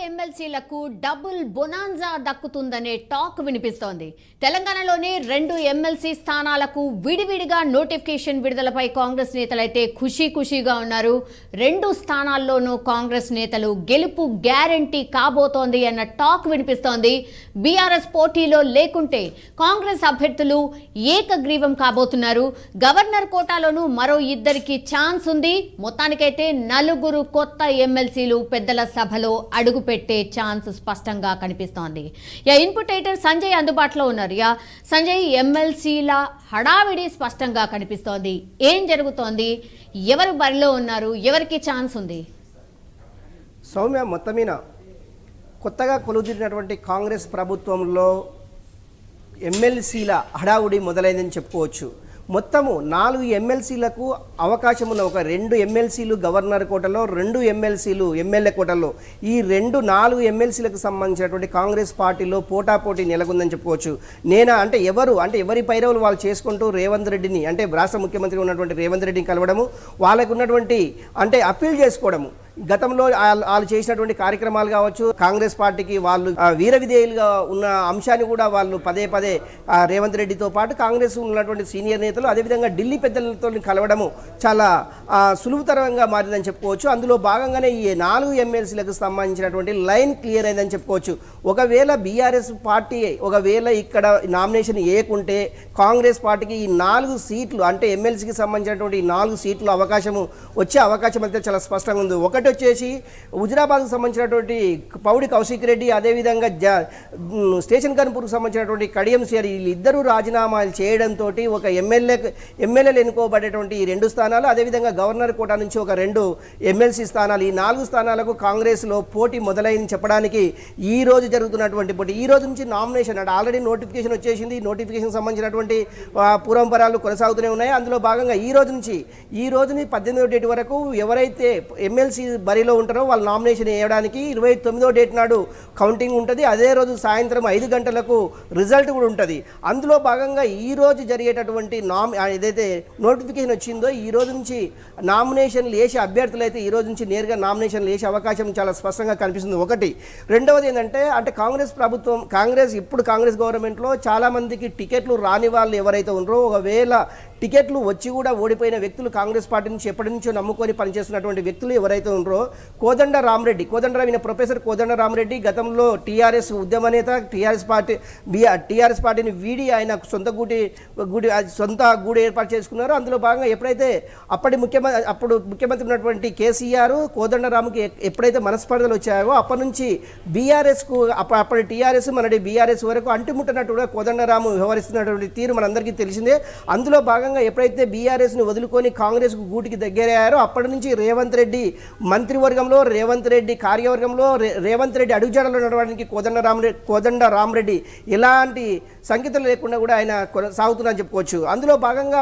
ఎమ్మెల్సీలకు double bonanza దక్కుతుందనే talk వినిపిస్తోంది. తెలంగాణలోని 2 MLC స్థానాలకు విడివిడిగా నోటిఫికేషన్ విడుదలపై కాంగ్రెస్ నేతలైతే ఖుషీగా ఉన్నారు. 2 స్థానాల్లోనూ కాంగ్రెస్ నేతలు గెలుపు గ్యారంటీ కాబోతోంది అన్న టాక్ వినిపిస్తోంది. బీఆర్ఎస్ పోటీలో లేకుంటే కాంగ్రెస్ అభ్యర్థులు ఏకగ్రీవం కాబోతున్నారు. గవర్నర్ కోటాలోనూ మరో 2కి ఛాన్స్ ఉంది. మొత్తానికైతే 4 కొత్త ఎమ్మెల్సీలు పెద్దల సభలో అడుగుపెట్టే ఛాన్స్ స్పష్టంగా కనిపిస్తోంది. ఇన్పుట్ ఎడిటర్ సంజయ్ అందుబాటులో ఉన్నారు. సంజయ్, ఎమ్మెల్సీల హడావిడి స్పష్టంగా కనిపిస్తోంది. ఏం జరుగుతోంది? ఎవరు బరిలో ఉన్నారు? ఎవరికి ఛాన్స్ ఉంది? సౌమ్య, మొత్తమీన కొత్తగా కొలుదిరినటువంటి కాంగ్రెస్ ప్రభుత్వంలో ఎమ్మెల్సీల హడావుడి మొదలైందని చెప్పుకోవచ్చు. మొత్తము 4 ఎమ్మెల్సీలకు అవకాశం ఉన్న ఒక 2 ఎమ్మెల్సీలు గవర్నర్ కోటలో, 2 ఎమ్మెల్సీలు ఎమ్మెల్యే కోటలో, ఈ 4 ఎమ్మెల్సీలకు సంబంధించినటువంటి కాంగ్రెస్ పార్టీలో పోటాపోటీ నెలకొందని చెప్పుకోవచ్చు. ఎవరి పైరవులు వాళ్ళు చేసుకుంటూ రేవంత్ రెడ్డిని, అంటే రాష్ట్ర ముఖ్యమంత్రి ఉన్నటువంటి రేవంత్ రెడ్డిని కలవడము, వాళ్ళకు ఉన్నటువంటి అప్పీల్ చేసుకోవడము, గతంలో వాళ్ళు చేసినటువంటి కార్యక్రమాలు కావచ్చు, కాంగ్రెస్ పార్టీకి వాళ్ళు వీర విధేయులుగా ఉన్న అంశాన్ని కూడా వాళ్ళు పదే రేవంత్ రెడ్డితో పాటు కాంగ్రెస్ ఉన్నటువంటి సీనియర్ నేతలు, అదేవిధంగా ఢిల్లీ పెద్దలతో కలవడము చాలా సులువుతరంగా మారిందని చెప్పుకోవచ్చు. అందులో భాగంగానే ఈ 4 ఎమ్మెల్సీలకు సంబంధించినటువంటి లైన్ క్లియర్ అయిందని చెప్పుకోవచ్చు. ఒకవేళ బీఆర్ఎస్ పార్టీ ఇక్కడ నామినేషన్ వేయకుంటే కాంగ్రెస్ పార్టీకి ఈ 4 సీట్లు, అంటే ఎమ్మెల్సీకి సంబంధించినటువంటి 4 సీట్లు వచ్చే అవకాశం అయితే చాలా స్పష్టంగా ఉంది. ఒకటి వచ్చేసి హుజురాబాద్కు సంబంధించినటువంటి పౌడి కౌశిక్ రెడ్డి, అదేవిధంగా స్టేషన్ కన్పూర్కు సంబంధించినటువంటి కడియం సిఆర్, వీళ్ళిద్దరూ రాజీనామాలు చేయడంతో ఒక ఎమ్మెల్యేలు ఎన్నుకోబడేటువంటి ఈ 2 స్థానాలు, అదేవిధంగా గవర్నర్ కోటా నుంచి ఒక 2 ఎమ్మెల్సీ స్థానాలు, ఈ 4 స్థానాలకు కాంగ్రెస్లో పోటీ మొదలైంది చెప్పడానికి ఈ రోజు జరుగుతున్నటువంటి పోటీ. ఈ రోజు నుంచి నామినేషన్ అంటే ఆల్రెడీ నోటిఫికేషన్ వచ్చేసింది. నోటిఫికేషన్ సంబంధించినటువంటి పూర్వంపరాలు కొనసాగుతూనే ఉన్నాయి. అందులో భాగంగా ఈ రోజుని 18వ డేట్ వరకు ఎవరైతే ఎమ్మెల్సీ బరిలో ఉంటారో వాళ్ళు నామినేషన్ వేయడానికి 29వ డేట్ నాడు కౌంటింగ్ ఉంటుంది. అదే రోజు సాయంత్రం 5 గంటలకు రిజల్ట్ కూడా ఉంటుంది. అందులో భాగంగా ఈ రోజు జరిగేటటువంటి ఏదైతే నోటిఫికేషన్ వచ్చిందో ఈ రోజు నుంచి నామినేషన్లు వేసే అభ్యర్థులు అయితే ఈ రోజు నుంచి నేరుగా నామినేషన్లు వేసే అవకాశం చాలా స్పష్టంగా కనిపిస్తుంది. ఒకటి. రెండవది ఏంటంటే కాంగ్రెస్ గవర్నమెంట్లో చాలామందికి టికెట్లు రాని వాళ్ళు ఎవరైతే ఉన్నారో, ఒకవేళ టికెట్లు వచ్చి కూడా ఓడిపోయిన వ్యక్తులు, కాంగ్రెస్ పార్టీ నుంచి ఎప్పటి నుంచో నమ్ముకొని పనిచేస్తున్నటువంటి వ్యక్తులు ఎవరైతే ఉన్నారో, కోదండరామ్ ప్రొఫెసర్ కోదండరామరెడ్డి గతంలో టీఆర్ఎస్ ఉద్యమ నేత, టీఆర్ఎస్ పార్టీని వీడి ఆయన సొంత గూడు ఏర్పాటు చేసుకున్నారు. అందులో భాగంగా ఎప్పుడైతే అప్పుడు ముఖ్యమంత్రి ఉన్నటువంటి కేసీఆర్ కోదండరామ్కి ఎప్పుడైతే మనస్పర్ధలు వచ్చాయో అప్పటి నుంచి బీఆర్ఎస్కు, అప్పటి టీఆర్ఎస్ మనది బీఆర్ఎస్ వరకు అంటిముట్టనట్టుగా కోదండరాము వ్యవహరిస్తున్నటువంటి తీరు మనందరికీ తెలిసిందే. అందులో భాగంగా ఎప్పుడైతే బీఆర్ఎస్ని వదులుకొని కాంగ్రెస్కు గూటికి దగ్గరయ్యారో అప్పటి నుంచి రేవంత్ రెడ్డి మంత్రివర్గంలో, రేవంత్ రెడ్డి కార్యవర్గంలో, రేవంత్ రెడ్డి అడుగుజాడలో నడవడానికి కోదండరామరెడ్డి ఎలాంటి సంకేతాలు లేకుండా కూడా ఆయన సాగుతున్నారని చెప్పుకోవచ్చు. అందులో భాగంగా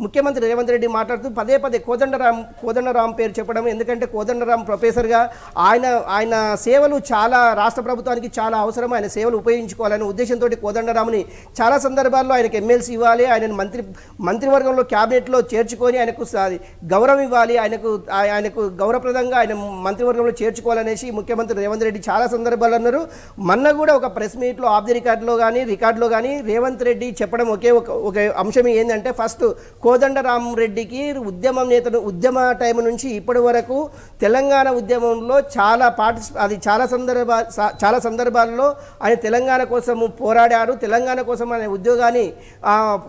ముఖ్యమంత్రి రేవంత్ రెడ్డి మాట్లాడుతూ పదే కోదండరామ్ పేరు చెప్పడం, ఎందుకంటే కోదండరామ్ ప్రొఫెసర్గా ఆయన సేవలు చాలా రాష్ట్ర ప్రభుత్వానికి చాలా అవసరం, ఆయన సేవలు ఉపయోగించుకోవాలనే ఉద్దేశంతో కోదండరామ్ని చాలా సందర్భాల్లో ఆయనకు ఎమ్మెల్సీ ఇవ్వాలి, ఆయనను మంత్రివర్గంలో క్యాబినెట్లో చేర్చుకొని ఆయనకు గౌరవం ఇవ్వాలి, ఆయనకు గౌరవప్రదంగా ఆయన మంత్రివర్గంలో చేర్చుకోవాలనేసి ముఖ్యమంత్రి రేవంత్ రెడ్డి చాలా సందర్భాలు అన్నారు. మొన్న కూడా ఒక ప్రెస్ మీట్లో ఆఫ్ ది రికార్డులో కానీ రేవంత్ రెడ్డి చెప్పడం ఒక అంశం ఏంటంటే, ఫస్ట్ కోదండరామరెడ్డికి ఉద్యమ టైం నుంచి ఇప్పటి వరకు తెలంగాణ ఉద్యమంలో చాలా సందర్భాల్లో ఆయన తెలంగాణ కోసం పోరాడారు, తెలంగాణ కోసం ఆయన ఉద్యోగాన్ని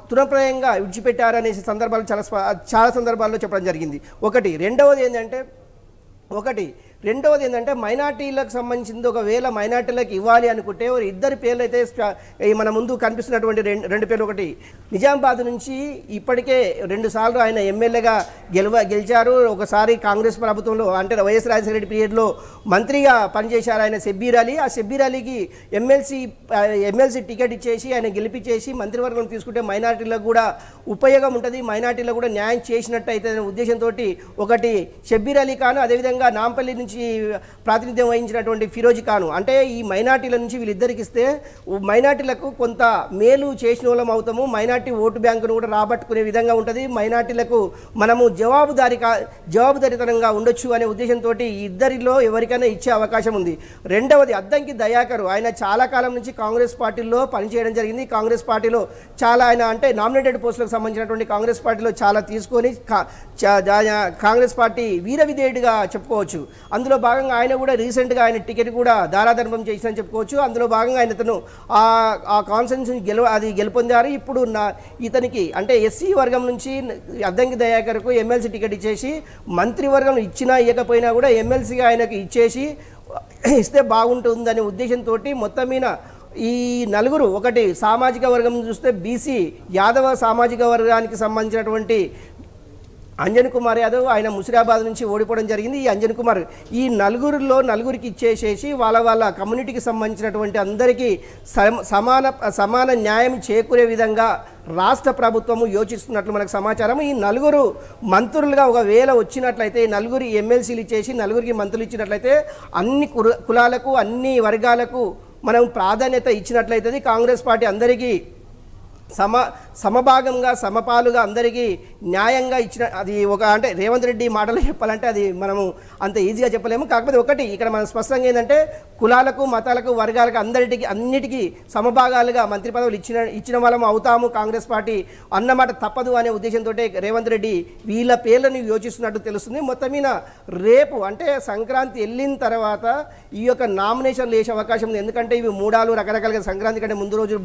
తృణప్రాయంగా విడిచిపెట్టారు అనేసి సందర్భాలు చాలా సందర్భాల్లో చెప్పడం జరిగింది. ఒకటి. రెండవది ఏంటంటే మైనార్టీలకు సంబంధించింది, ఒకవేళ మైనార్టీలకు ఇవ్వాలి అనుకుంటే 2 పేర్లు అయితే మన ముందు కనిపిస్తున్నటువంటి 2 పేర్లు. ఒకటి, నిజామాబాద్ నుంచి ఇప్పటికే 2 సార్లు ఆయన ఎమ్మెల్యేగా గెలిచారు. ఒకసారి కాంగ్రెస్ ప్రభుత్వంలో అంటే వైఎస్ రాజశేఖర రెడ్డి పీరియడ్లో మంత్రిగా పనిచేశారు ఆయన షబ్బీర్ అలీ. ఆ షబ్బీర్ అలీకి ఎమ్మెల్సీ టికెట్ ఇచ్చేసి ఆయన గెలిపించేసి మంత్రివర్గం తీసుకుంటే మైనార్టీలకు కూడా ఉపయోగం ఉంటుంది, మైనార్టీలకు కూడా న్యాయం చేసినట్టు అయితే ఉద్దేశంతో ఒకటి షబ్బీర్ అలీ ఖాన్, అదేవిధంగా నాంపల్లి నుంచి నుంచి ప్రాతినిధ్యం వహించినటువంటి ఫిరోజ్ ఖాను, అంటే ఈ మైనార్టీల నుంచి వీళ్ళిద్దరికి ఇస్తే మైనార్టీలకు కొంత మేలు చేసిన వాళ్ళం అవుతాము, మైనార్టీ ఓటు బ్యాంకును కూడా రాబట్టుకునే విధంగా ఉంటుంది, మైనార్టీలకు మనము జవాబుదారీతనంగా ఉండొచ్చు అనే ఉద్దేశంతో ఇద్దరిలో ఎవరికైనా ఇచ్చే అవకాశం ఉంది. రెండవది అద్దంకి దయాకర్, ఆయన చాలా కాలం నుంచి కాంగ్రెస్ పార్టీలో పనిచేయడం జరిగింది. కాంగ్రెస్ పార్టీలో చాలా ఆయన అంటే నామినేటెడ్ పోస్టులకు సంబంధించినటువంటి కాంగ్రెస్ పార్టీలో చాలా తీసుకొని కాంగ్రెస్ పార్టీ వీర విధేయుడిగా చెప్పుకోవచ్చు. అందులో భాగంగా ఆయన కూడా రీసెంట్గా ఆయన టికెట్ కూడా దారాధర్మం చేసిందని చెప్పుకోవచ్చు. అందులో భాగంగా ఆయనతను ఆ కాన్సెన్స్ గెలుపొందారు. ఇప్పుడు ఇతనికి అంటే ఎస్సీ వర్గం నుంచి అద్దంకి దయాకర్కు ఎమ్మెల్సీ టికెట్ ఇచ్చేసి మంత్రివర్గం ఇచ్చినా ఇవ్వకపోయినా కూడా ఎమ్మెల్సీగా ఆయనకు ఇస్తే బాగుంటుందనే ఉద్దేశంతో మొత్తం మీద ఈ నలుగురు, ఒకటి సామాజిక వర్గం చూస్తే బీసీ యాదవ సామాజిక వర్గానికి సంబంధించినటువంటి అంజన్ కుమార్ యాదవ్, ఆయన ముసిరాబాద్ నుంచి ఓడిపోవడం జరిగింది. ఈ అంజన్ కుమార్ ఈ నలుగురికి ఇచ్చేసేసి వాళ్ళ కమ్యూనిటీకి సంబంధించినటువంటి అందరికీ సమాన న్యాయం చేకూరే విధంగా రాష్ట్ర ప్రభుత్వము యోచిస్తున్నట్లు మనకు సమాచారం. ఈ నలుగురు మంత్రులుగా ఒకవేళ వచ్చినట్లయితే, ఈ నలుగురు ఎమ్మెల్సీలు ఇచ్చేసి నలుగురికి మంత్రులు ఇచ్చినట్లయితే అన్ని కులాలకు అన్ని వర్గాలకు మనం ప్రాధాన్యత ఇచ్చినట్లయితే కాంగ్రెస్ పార్టీ అందరికీ సమభాగంగా సమపాలుగా అందరికీ న్యాయంగా ఇచ్చిన అది ఒక అంటే రేవంత్ రెడ్డి మాటలు చెప్పాలంటే అది మనము అంత ఈజీగా చెప్పలేము. కాకపోతే ఒకటి ఇక్కడ మనం స్పష్టంగా ఏంటంటే కులాలకు మతాలకు వర్గాలకు అన్నిటికీ సమభాగాలుగా మంత్రి పదవులు ఇచ్చిన వాళ్ళం అవుతాము కాంగ్రెస్ పార్టీ అన్నమాట తప్పదు అనే ఉద్దేశంతో రేవంత్ రెడ్డి వీళ్ళ పేర్లను యోచిస్తున్నట్టు తెలుస్తుంది. మొత్తం మీద రేపు అంటే సంక్రాంతి వెళ్ళిన తర్వాత ఈ యొక్క నామినేషన్లు వేసే అవకాశం ఉంది. ఎందుకంటే ఇవి మూడాలు రకరకాలుగా సంక్రాంతి కంటే ముందు రోజులు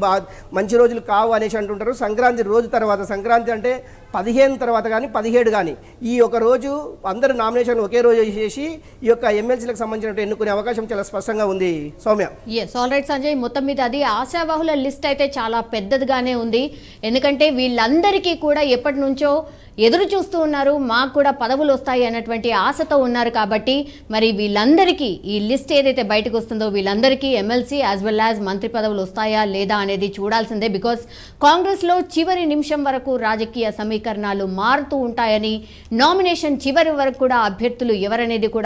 మంచి రోజులు కావు అనే అంటుంటారు. సంక్రాంతి రోజు తర్వాత, సంక్రాంతి అంటే 15 తర్వాత కానీ 17 కానీ ఈ ఒక రోజు అందరూ నామినేషన్లు ఒకే రోజు చేసి ఈ యొక్క ఎమ్మెల్సీలకు సంబంధించిన ఎన్నుకునే అవకాశం చాలా స్పష్టంగా ఉంది. Soumya, yes, all right Sanjay, మొత్తం మీద అది ఆశావాహుల లిస్ట్ అయితే చాలా పెద్దదిగానే ఉంది. ఎందుకంటే వీళ్ళందరికీ కూడా ఎప్పటి నుంచో ఎదురు చూస్తూ ఉన్నారు, మాకు కూడా పదవులు వస్తాయి అన్నటువంటి ఆశతో ఉన్నారు. కాబట్టి మరి వీళ్ళందరికీ ఈ లిస్ట్ ఏదైతే బయటకు వస్తుందో వీళ్ళందరికీ ఎమ్మెల్సీ యాజ్ వెల్ యాజ్ మంత్రి పదవులు వస్తాయా లేదా అనేది చూడాల్సిందే. బికాస్ కాంగ్రెస్లో చివరి నిమిషం వరకు రాజకీయ సమీకరణాలు మారుతూ ఉంటాయని, నామినేషన్ చివరి వరకు కూడా అభ్యర్థులు ఎవరనేది కూడా